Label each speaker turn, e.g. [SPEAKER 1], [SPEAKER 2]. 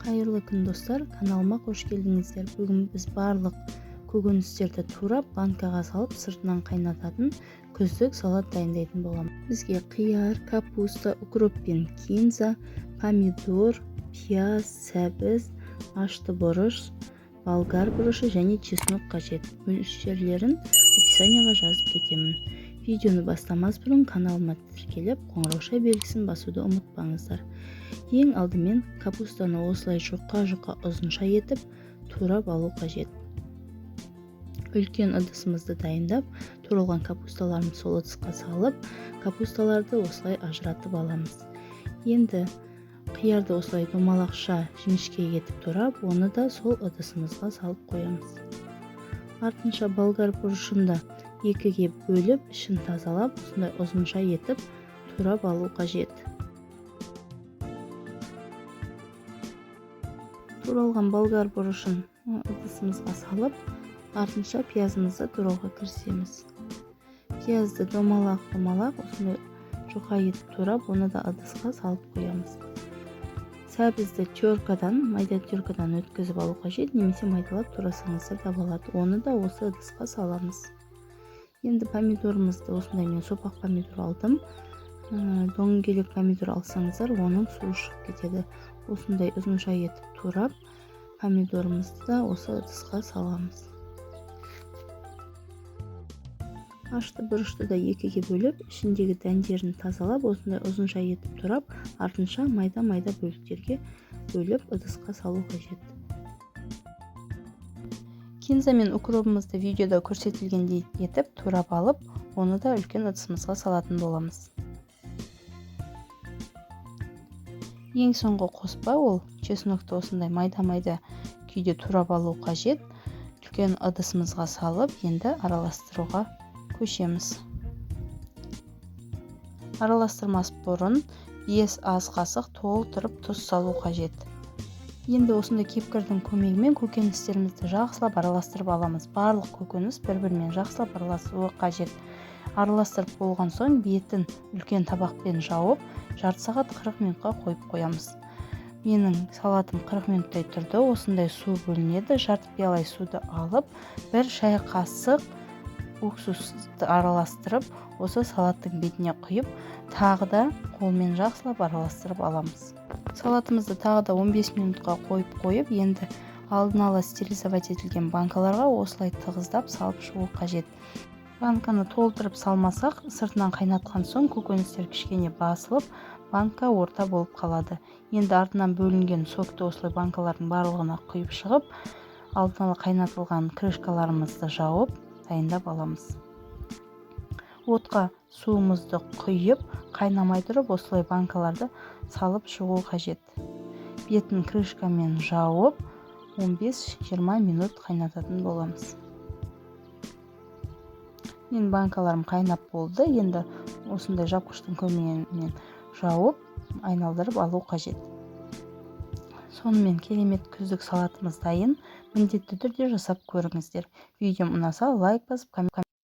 [SPEAKER 1] Қайырлы күн достар, каналыма қош келдіңіздер. Бүгін біз барлық көкөністерді турап банкаға салып сыртынан қайнататын күздік салат дайындайтын боламыз. Бізге қияр, капуста, укроп пен кинза, помидор, пияз, сәбіз, ашты бұрыш, болгар бұрышы және чеснок қажет. Мөлшерлерін описанияға жазып кетемін. Видеоны бастамас бұрын каналыма тіркеліп, қоңырауша белгісін басуды ұмытпаңыздар. Ең алдымен капустаны осылай жұқа-жұқа ұзынша етіп турап алу қажет. Үлкен ыдысымызды дайындап, туралған капусталарын сол ыдысқа салып, капусталарды осылай ажыратып аламыз. Енді қиярды осылай домалақша жіңішке етіп турап, оны да сол ыдысымызға салып қоямыз. Артынша болгар бұрышында екіге бөліп, ішін тазалап, осындай ұзынша етіп турап алу қажет. Туралған болгар бұрышын ыдысымызға салып, артынша пиязымызды турауға кірісеміз. Пиязды домалақ осындай жұқа етіп турап, оны да ыдысқа салып қоямыз. Сәбізді майда теркадан өткізіп алу қажет, немесе майдалап турасаңыздар да болады. Оны да осы ыдысқа саламыз. Енді помидорымызды осындай мен сопақ помидор алдым. Дөңгелек помидор алсаңыздар, оның суы шығып кетеді. Осындай ұзынша етіп турап, помидорымызды да осы ыдысқа саламыз. Ашты бұрышты да екіге бөліп, ішіндегі дәндерін тазалап, осындай ұзынша етіп турап, артынша майда бөліктерге бөліп ыдысқа салу қажет. Кинза мен укропымызды видеода көрсетілгендей етіп турап алып, оны да үлкен ыдысымызға салатын боламыз. Ең соңғы қоспа ол чеснокты осындай майда күйде турап алу қажет. Үлкен ыдысымызға салып, енді араластыруға көшеміз. Араластырмас бұрын 5 ас қасық толтырып тұз салу қажет. Енді осындай кепкірдің көмегімен көкөністерімізді жақсылап араластырып аламыз. Барлық көкөніс бір-бірімен жақсылап араласуы қажет. Араластырып болған соң бетін үлкен табақпен жауып, жарты сағат 40 минутқа қойып қоямыз. Менің салатым 40 минуттай тұрды. Осындай су бөлінеді. Жарты пиала суды алып, 1 шай қасық уксусты араластырып, осы салаттың бетіне құйып, тағы да қолмен жақсылап араластырып аламыз. Салатымызды тағы да 15 минутқа қойып, енді алдын ала стерилизовать етілген банкаларға осылай тығыздап салып шығу қажет. Банканы толтырып салмасақ, сыртынан қайнатқан соң көкөністер кішкене басылып, банка орта болып қалады. Енді артынан бөлінген сокты осылай банкалардың барлығына құйып шығып, алдын ала қайнатылған крышкаларымызды жауып, дайындап аламыз. Отқа суымызды құйып, қайнамай тұрып, осылай банкаларды салып шығу қажет. Бетін крышкамен жауып, 15-20 минут қайнататын боламыз. Мен банкаларым қайнап болды. Енді осындай жапқыштың көмегімен жауып, айналдырып алу қажет. Сонымен керемет күздік салатымыз дайын. Міндетті түрде жасап көріңіздер. Видеом ұнаса лайк басып,